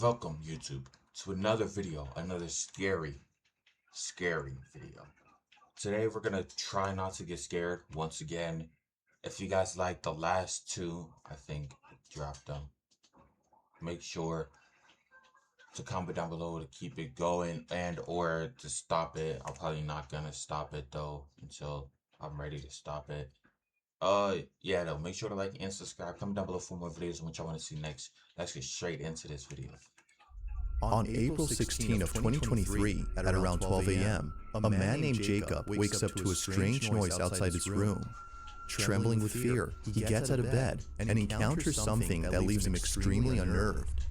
Welcome YouTube to another video, another scary video. Today we're gonna try not to get scared once again. If you guys like the last two, I think drop them. Make sure to comment down below to keep it going and or to stop it. I'm probably not gonna stop it though until I'm ready to stop it. Yeah though, make sure to like and subscribe. Comment down below for more videos on what y'all want to see next. Let's get straight into this video. On April 16 of 2023, at around 12 a.m., a man named Jacob wakes up to a strange noise outside his room. Trembling with fear, he gets out of bed and encounters something that leaves him extremely unnerved.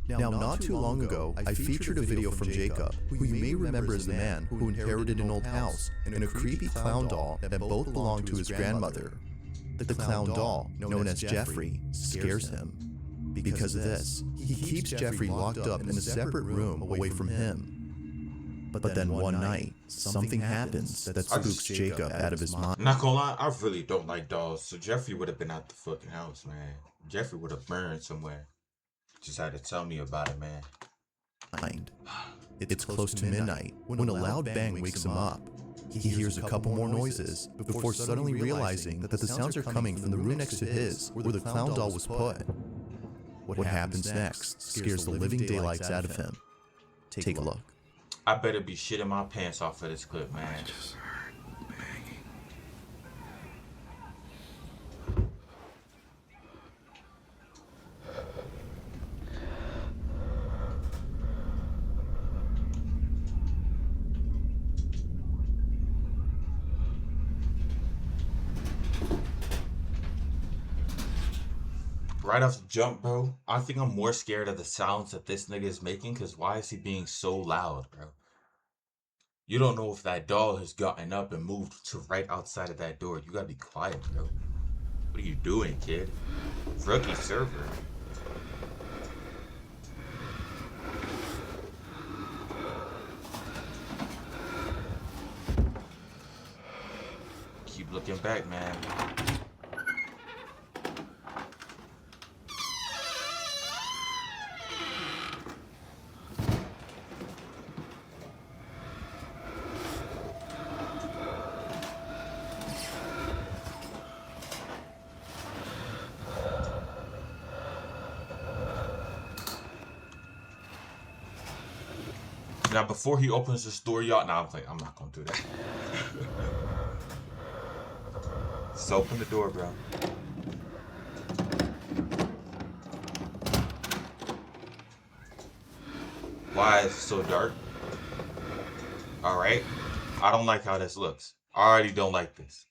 Now, not too long ago, I featured a video from Jacob, who you may remember as the man who inherited an old house and a creepy clown doll that both belonged to his grandmother. The clown doll, known as Jeffrey, scares him. Because of this, he keeps Jeffrey locked up in a separate room away from him. But then one night, something happens that spooks Jacob out of his mind. Not gonna lie, I really don't like dolls, so Jeffrey would have been out the fucking house, man. Jeffrey would have burned somewhere. Just had to tell me about it, man. It's close to midnight when a loud bang wakes him up. He hears a couple more noises before suddenly realizing that the sounds are coming from the room next to his, where the clown doll was put. What happens next scares the living daylights out of him. Take a look. I better be shitting my pants off for this clip, man. I just heard banging. Right off the jump, bro, I think I'm more scared of the sounds that this nigga is making, because why is he being so loud, bro? You don't know if that doll has gotten up and moved to right outside of that door. You gotta be quiet, bro. What are you doing, kid? Rookie server. Keep looking back, man. Now, before he opens this door, y'all, nah, I'm not gonna do that. Just open the door, bro. Why is it so dark? Alright. I don't like how this looks. I already don't like this.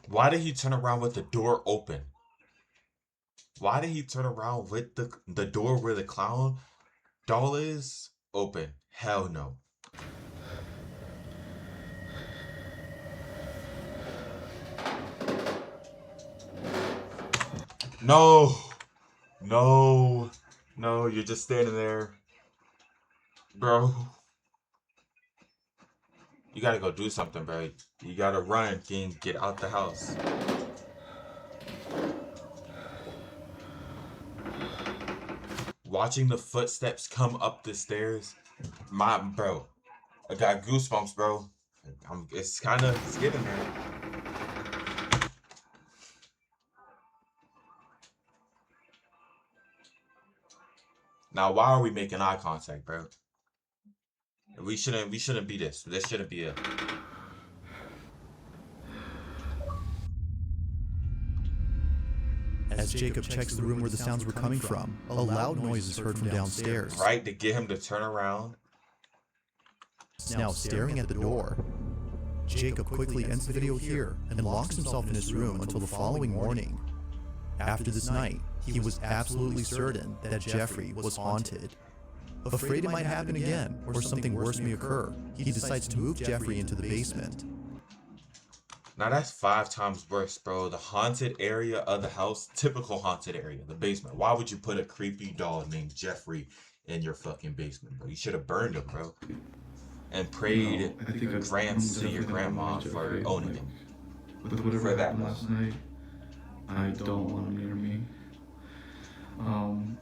Why did he turn around with the door open? Why did he turn around with the door where the clown doll is open? Hell no. No. No. No, you're just standing there. Bro. You gotta go do something, bro. You gotta run, King. Get out the house. Watching the footsteps come up the stairs, bro. I got goosebumps, bro. It's kind of getting there. Now, why are we making eye contact, bro? We shouldn't be this. This shouldn't be it. As Jacob checks the room where the sounds were coming from, a loud noise is heard from downstairs. Right, to get him to turn around. Now staring at the door, Jacob quickly ends the video here and locks himself in his room until the following morning. After this night, he was absolutely certain that Jeffrey was haunted. Afraid it might happen again or something worse may occur, he decides to move Jeffrey into the basement. Now that's 5 times worse, bro. The haunted area of the house, typical haunted area, the basement. Why would you put a creepy doll named Jeffrey in your fucking basement, bro? You should have burned him, bro. And prayed grants to your grandma for owning him. With whatever For that, happened last night, I don't want him near me. I'm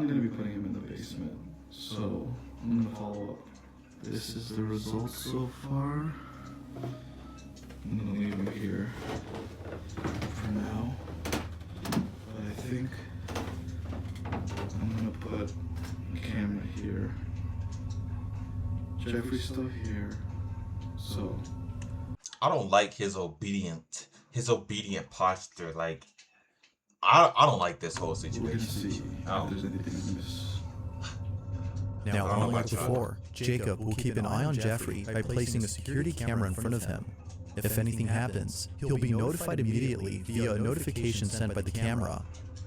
gonna be putting him in the basement, so I'm gonna follow up. This is the results so far. I'm gonna leave him here for now, but I think I'm gonna put a camera here. Jeffrey's still here, so I don't like his obedient posture. Like, I don't like this whole we're gonna situation. see if there's anything amiss. Now, I don't know unlike about y'all. before, Jacob will keep an eye on Jeffrey by placing a security camera in front of him. If anything happens, he'll be notified immediately via a notification sent by the camera.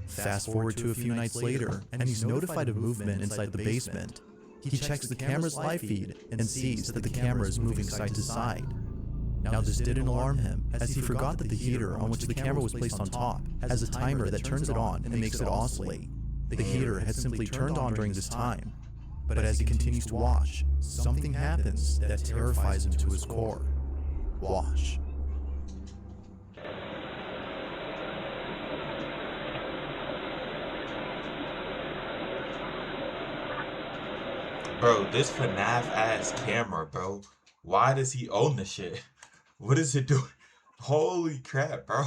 Fast forward to a few nights later, and he's notified of movement inside the basement. He checks the camera's live feed and sees that the camera is moving side to side. Now this didn't alarm him, as he forgot that the heater on which the camera was placed on top has a timer that turns it on and makes it oscillate. The heater had simply turned on during this time, but as he continues to watch, something happens that terrifies him to his core. Watch. Bro, this FNAF ass camera, bro. Why does he own this shit? What is it doing? Holy crap, bro.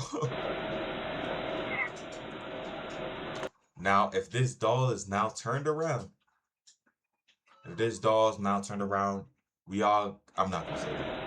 Now, if this doll is now turned around, I'm not gonna say that.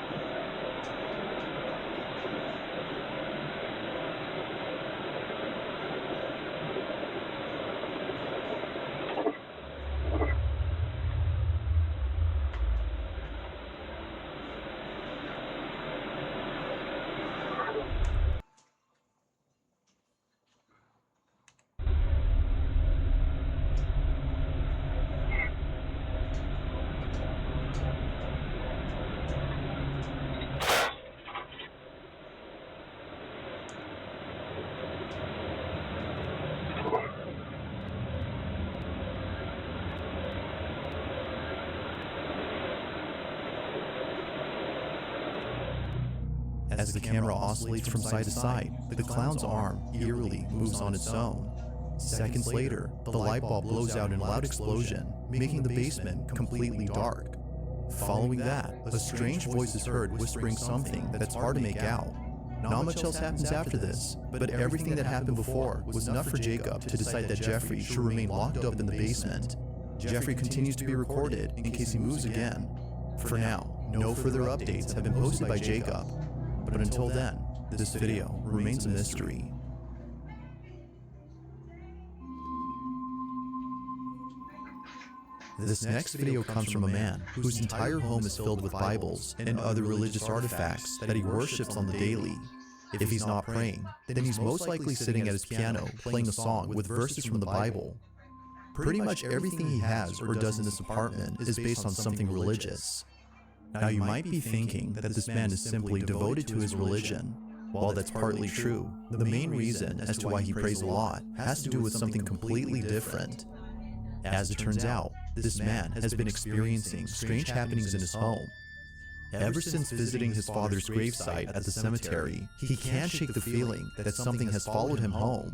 As the camera oscillates from side to side, the clown's arm eerily moves on its own. Seconds later, the light bulb blows out in a loud explosion, making the basement completely dark. Following that, a strange voice is heard whispering something that's hard to make out. Not much else happens after this, but everything that happened before was enough for Jacob to decide that Jeffrey should remain locked up in the basement. Jeffrey continues to be recorded in case he moves again. For now, no further updates have been posted by Jacob, but until then, this video remains a mystery. This next video comes from a man whose entire home is filled with Bibles and other religious artifacts that he worships on the daily. If he's not praying, then he's most likely sitting at his piano playing a song with verses from the Bible. Pretty much everything he has or does in this apartment is based on something religious. Now you might be thinking that this man is simply devoted to his religion. While that's partly true, the main reason as to why he prays a lot has to do with something completely different. As it turns out, this man has been experiencing strange happenings in his home. Ever since visiting his father's gravesite at the cemetery, he can't shake the feeling that something has followed him home.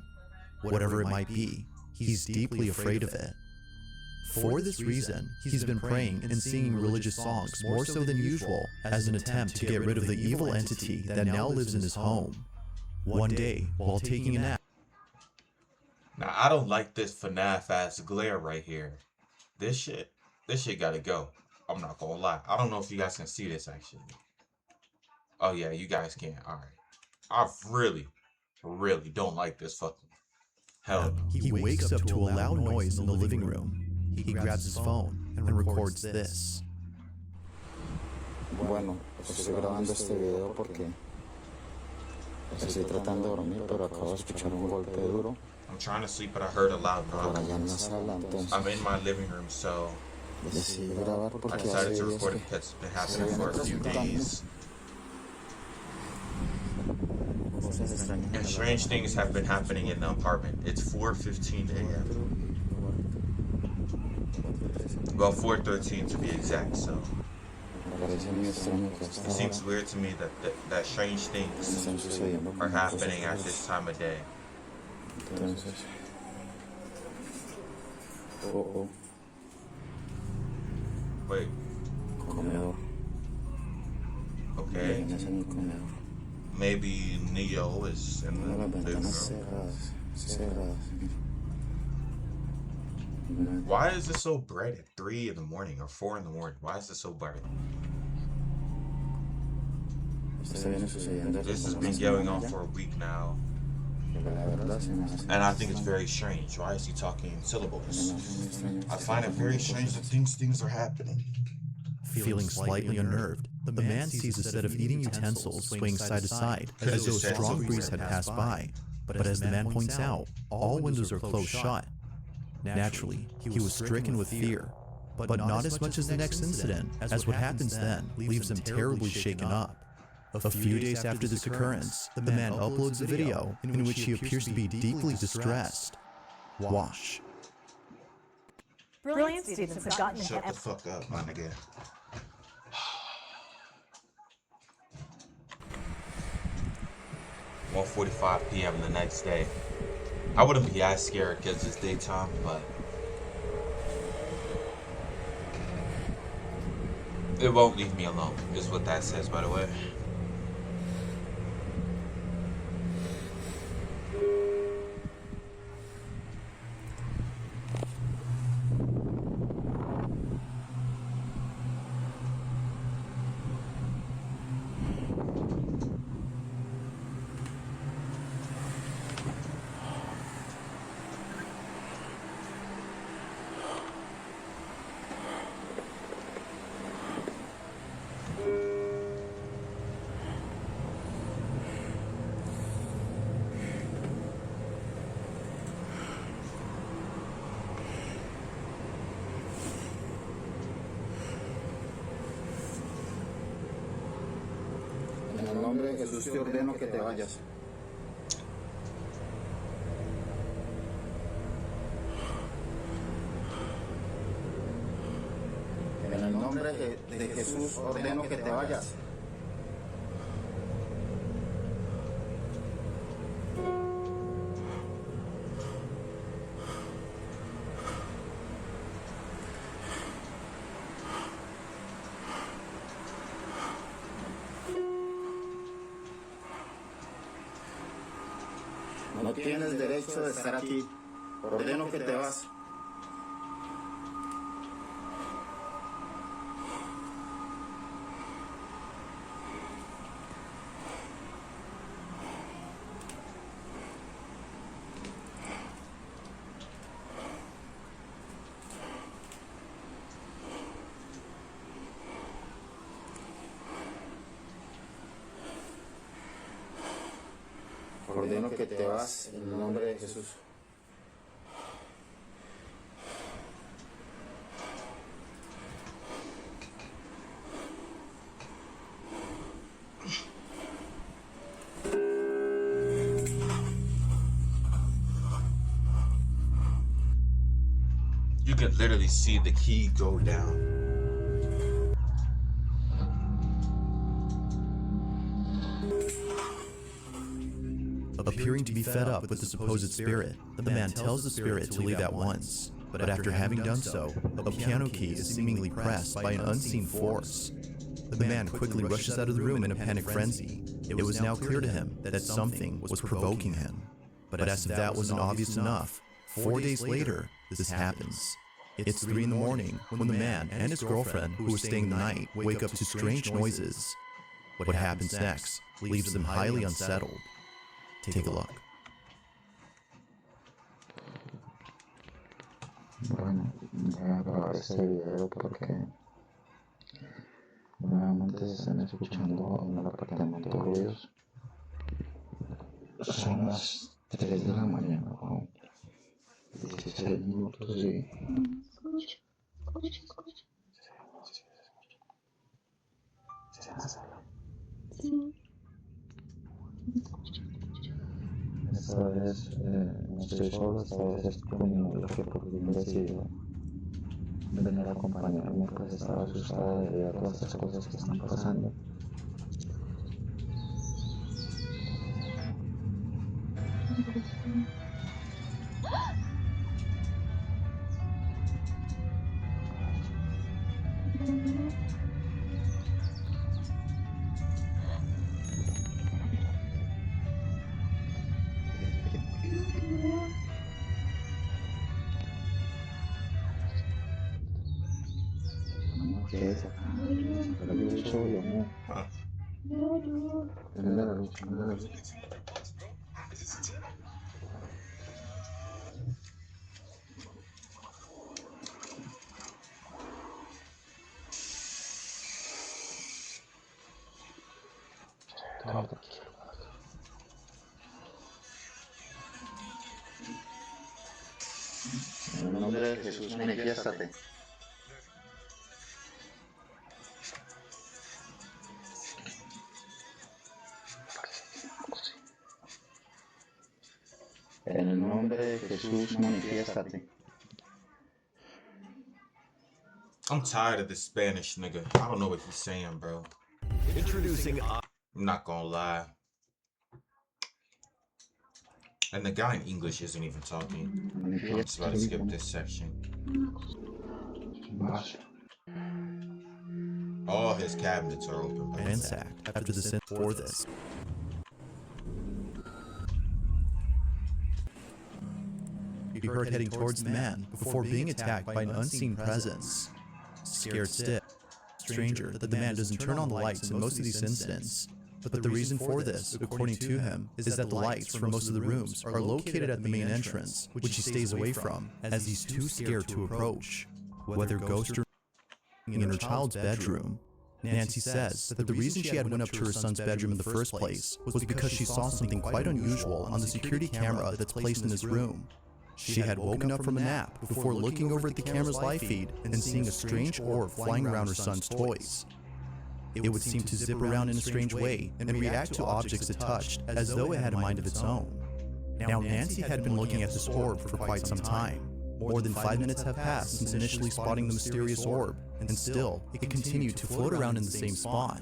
Whatever it might be, he's deeply afraid of it. For this reason, he's been praying and singing religious songs more so than usual as an attempt to get rid of the evil entity that now lives in his home. One day, while taking a nap, Now, I don't like this FNAF ass glare right here. This shit gotta go. I'm not gonna lie. I don't know if you guys can see this actually. Oh yeah, you guys can. Alright. I really don't like this fucking hell no. he wakes up to a loud noise in the living room. He grabs his phone and records this. Bueno, estoy grabando este video porque estoy tratando de dormir, pero acabo de escuchar un golpe duro I'm trying to sleep, but I heard a loud por knock. allá en la sala, I'm entonces in my living room, so decidí grabar I porque decided hace to días record que it because it's been happening for a few days. cosas extrañas. And strange things have been happening in the apartment. It's 4:15 a.m. Well, 4:13 to be exact. So Me parece muy extraño que hasta it ahora seems weird to me that strange things están sucediendo are como happening at cosas this time of day. Entonces, oh, Wait, comedor. okay. Vienes en el comedor. Maybe Neo is in Tengo las the living ventanas room. cerradas. Why is it so bright at 3 in the morning or 4 in the morning? Why is it so bright? Esto viene sucediendo This has como been una going semana on ya, for a week now, pero la verdad se me hace and I think it's very strange. Why is he talking in syllables? I find it very strange that things are happening. Feeling slightly unnerved, the man sees a set of eating utensils swaying side to side as though a strong breeze had passed by. But as the man points out, all windows are closed shut. Naturally, he was stricken with fear, but not as much as the next incident, as what happens then leaves him terribly shaken up. A few days after this occurrence, the man uploads a video in which he appears to be deeply distressed. Watch. Brilliant students have gotten into Shut the fuck up, my nigga. "1:45 p.m. the next day." I wouldn't be as scared because it's daytime, but it won't leave me alone, is what that says, by the way. En el nombre de Jesús te ordeno que te vayas. En el nombre de Jesús ordeno que te vayas. No tienes derecho de estar aquí. Ordeno que te vas. Ordeno que te vas en el nombre de Jesús. You can literally see the key go down. Appearing to be fed up with the supposed spirit, the man tells the spirit to leave at once. But after having done so, a piano key is seemingly pressed by an unseen force. The man quickly rushes out of the room in a panic frenzy. It was now clear to him that something was provoking him. But as if that wasn't obvious enough, 4 days later, this happens. It's 3 in the morning when the man and his girlfriend, who was staying the night, wake up to strange noises. What happens next leaves them highly unsettled. Take a look. Bueno, voy a acabar este video porque nuevamente se están escuchando en el apartamento ruidos. Son las 3 de la mañana con 16 minutos y... ¿Se van a hacerlo? Sí. estoy solo, esta vez es con mi novio que por fin decidió venir a acompañarme, pues estaba asustada debido a todas estas cosas que están pasando. ¿Qué es acá? Pero yo soy solo, ¿no? Prende la luz, prende la luz. Todo tranquilo. En el nombre de Jesús, manifiéstate. En el nombre de Jesús, manifiéstate. I'm tired of this Spanish nigga. I don't know what he's saying, bro. Introducing I'm not gonna lie. And the guy in English isn't even talking. I'm just about to skip this section. All his cabinets are open. by the way. ransacked after the sin for this. He heard heading towards the man before being attacked by an unseen presence. Scared stiff, stranger that the man doesn't turn on the lights in most of these incidents. But the reason for this, according to him, is that the lights from most of the rooms are located at the main entrance, which he stays away from, as he's too scared to approach. Whether ghost or in her child's bedroom, Nancy says that the reason she had went up to her son's bedroom in the first place was because she saw something quite unusual on the security camera that's placed in his room. She had woken up from a nap before looking over at the camera's live feed and seeing a strange orb flying around her son's toys. It would seem to zip around in a strange way and react to objects it touched as though it had a mind of its own. Now, Nancy had been looking at this orb for quite some time. More than 5 minutes have passed since initially spotting the mysterious orb, and still, it continued to float around in the same spot.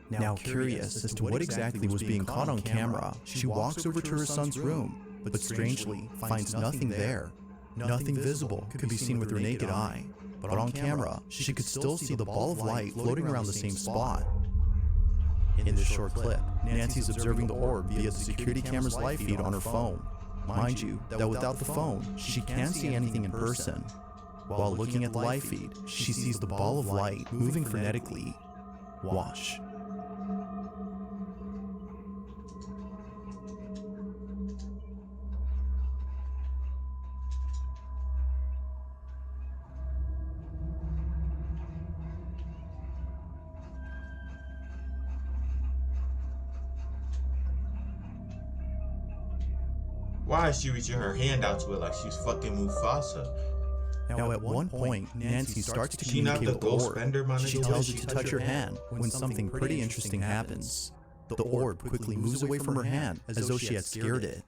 Now, curious as to what exactly was being caught on camera, she walks over to her son's room, but strangely finds nothing there. Nothing visible could be seen with her naked eye, but on camera, she could still see the ball of light floating around the same spot. In this short clip, Nancy's observing the orb via the security camera's live feed on her phone. Mind you, that without the phone, she can't see anything in person. While looking at the live feed, she sees the ball of light moving frenetically. Watch. Why is she reaching her hand out to it like she's fucking Mufasa? Now at one point, Nancy starts to She not communicate the with the ghost orb. bender, my She nigga? tells it to touch her hand when something pretty interesting happens. The orb quickly moves away from her hand as though she had scared it.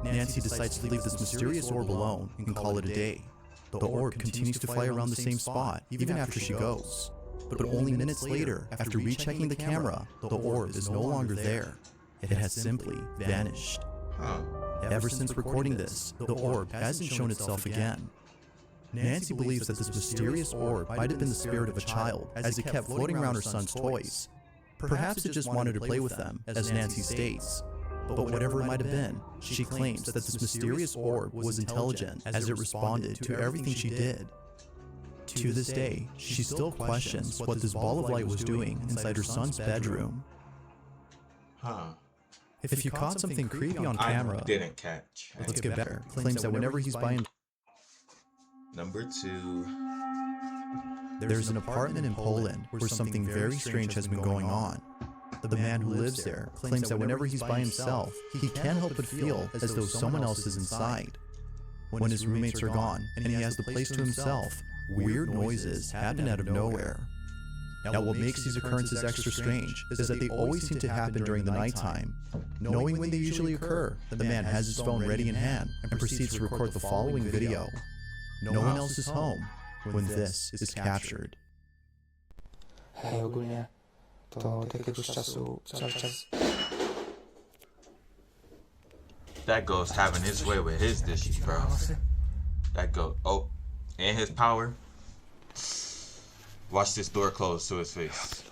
Nancy decides to leave this mysterious orb alone and call it a day. The orb continues to fly around the same spot even after she goes. But only minutes later, after rechecking the camera, the orb is no longer there. It has simply vanished. Huh. Ever since recording this, the orb hasn't shown itself again. Nancy believes that this mysterious orb might have been the spirit of a child as it kept floating around her son's toys. Perhaps it just wanted to play with them, as Nancy states. But whatever it might have been, she claims that this mysterious orb was intelligent as it responded to everything she did. To this day, she still questions what this ball of light was doing inside her son's bedroom. Huh. If you caught something creepy on camera, I didn't catch. let's get better. Claims that whenever he's by himself, Number 2. there's an apartment in Poland where something very strange has been going on. The man who lives there claims that whenever he's by himself, he can't help but feel as though someone else is inside. When his roommates are gone and he has the place to himself, weird noises happen out of nowhere. Now, what makes these occurrences extra strange is that they always seem to happen during the nighttime. Knowing when they usually occur, the man has his phone ready in hand and proceeds to record the following video. No one else is home when this is captured. Hej, ogólnie to od jakiegoś czasu cały czas That ghost having his way with his dishes, bro. That ghost. Oh, and his power. Watch this door close to his face.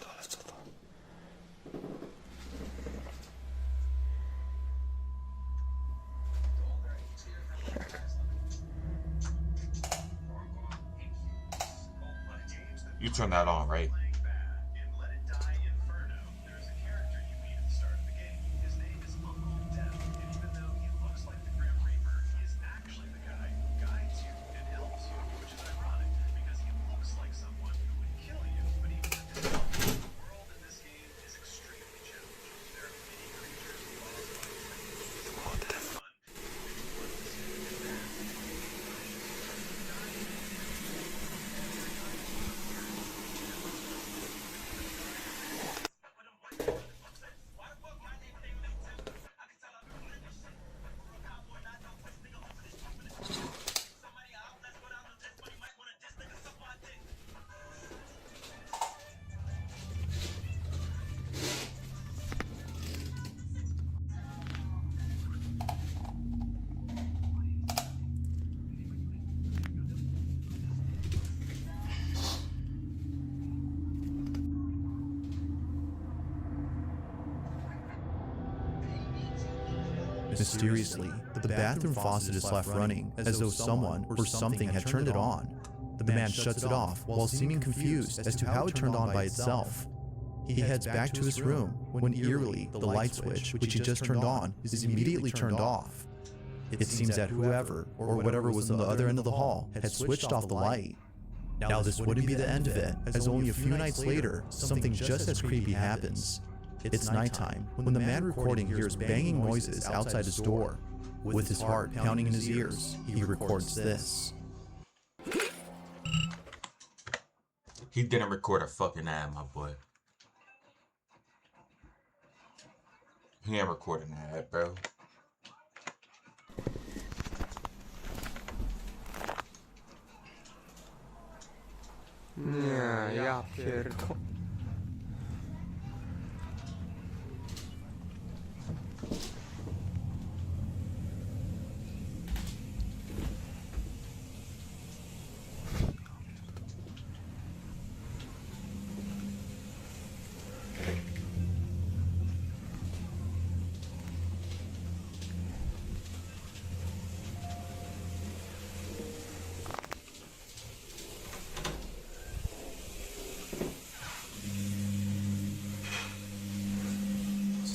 You turn that on, right? Mysteriously, the bathroom faucet is left running as though someone or something had turned it on. The man shuts it off while seeming confused as to how it turned on by itself. He heads back to his room when eerily the light switch, which he just turned on, is immediately turned off. It seems that whoever or whatever was on the other end of the hall had switched off the light. Now this wouldn't be the end of it, as only a few nights later, something just as creepy happens. It's nighttime when the man recording hears banging noises outside his door. With his heart pounding in his ears, he records this. He didn't record a fucking ad, my boy. He ain't recording that, bro. Nie, ja pierdolę.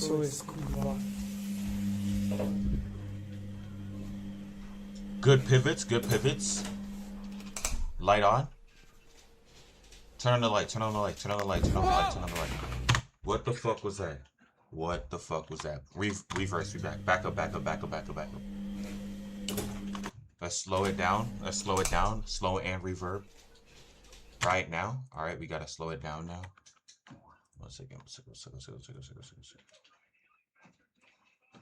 Co jest, kurwa? Good pivots, good pivots. Light on. Turn on the light, turn on the light, turn on the light, turn on the light, turn on the light. What the fuck was that? What the fuck was that? Reverse, back up, back up, back up, back up, back up. Let's slow it down. Let's slow it down. Slow and reverb. Right now. Alright, we gotta slow it down now. One second.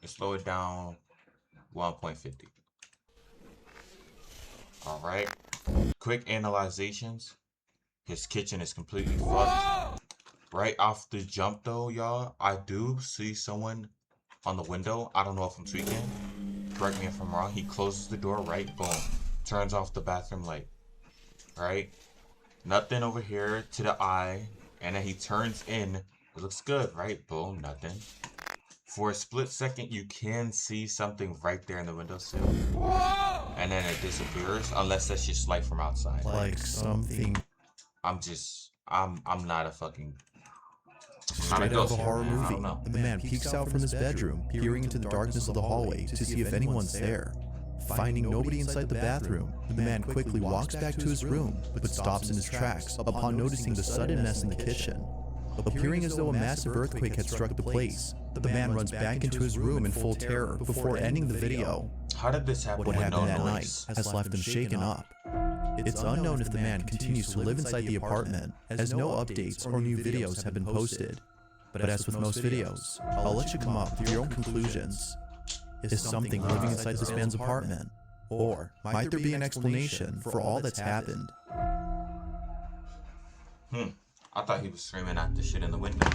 Let's slow it down 1.50. Alright. Quick analyzations. His kitchen is completely fucked. Right off the jump though, y'all, I do see someone on the window. I don't know if I'm tweaking. Correct me if I'm wrong. He closes the door, right? Boom. Turns off the bathroom light. Right? Nothing over here to the eye. And then he turns in. It looks good, right? Boom. Nothing. For a split second, you can see something right there in the windowsill. And then it disappears. Unless that's just light from outside. Like something I'm not a fucking... straight out of a horror movie. The man peeks out from his bedroom, peering into the darkness of the hallway to see if anyone's there. Finding nobody inside the bathroom, the man quickly walks back to his room, but stops in his tracks upon noticing the sudden mess in the kitchen. Appearing as though a massive earthquake had struck the place, the man runs back into his room in full terror before ending the video. How did this happen What with happened no that night noise? has left him shaken up. It's unknown if the man continues to live inside the apartment, as no updates or new videos have been posted. But as with most videos, I'll let you come up with your own conclusions. Is something living inside this man's apartment? Or might there be an explanation for all that's happened? I thought he was screaming at the shit in the window.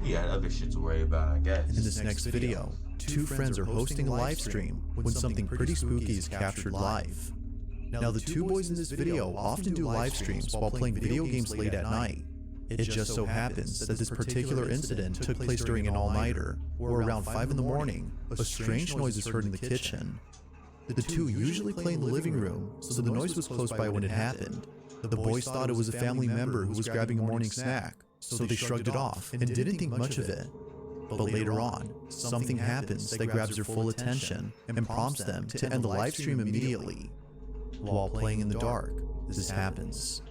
He had other shit to worry about, I guess. In this next video, two friends are hosting a live stream when something pretty spooky is captured live. Now, the two boys in this video often do live streams while playing video games late at night. It just so happens that this particular incident took place during an all-nighter, where around 5 in the morning, a strange noise is heard in the kitchen. The two usually play in the living room, so the noise was close by when it happened. The boys thought it was a family member who was grabbing a morning snack, so they shrugged it off and didn't think much of it. But later on, something happens that grabs their full attention and prompts them to end the live stream immediately. While playing in the dark, this happens.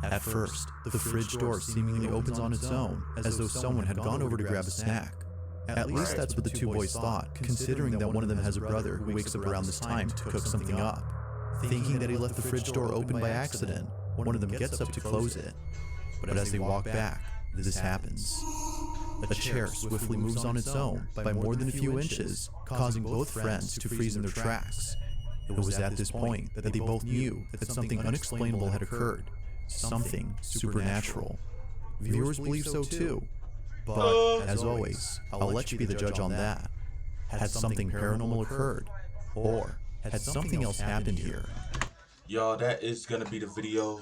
At first, the fridge door seemingly opens on its own, as though someone had gone over to grab a snack. At least that's what the two boys thought, considering that one of them has a brother who wakes up around this time to cook something up. Thinking that he left the fridge door open by accident, one of them gets up to close it. But as they walk back, this happens. A chair swiftly moves on its own by more than a few inches, causing both friends to freeze in their tracks. It was at this point that they both knew that something unexplainable had occurred. Something supernatural. Viewers believe so too. But, as always, I'll let you be the judge on that. Had something paranormal occurred? Or had something else happened here? Y'all, that is gonna be the video.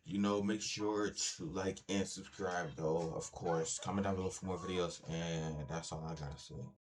You know, make sure to like and subscribe though, of course. Comment down below for more videos, and that's all I gotta say.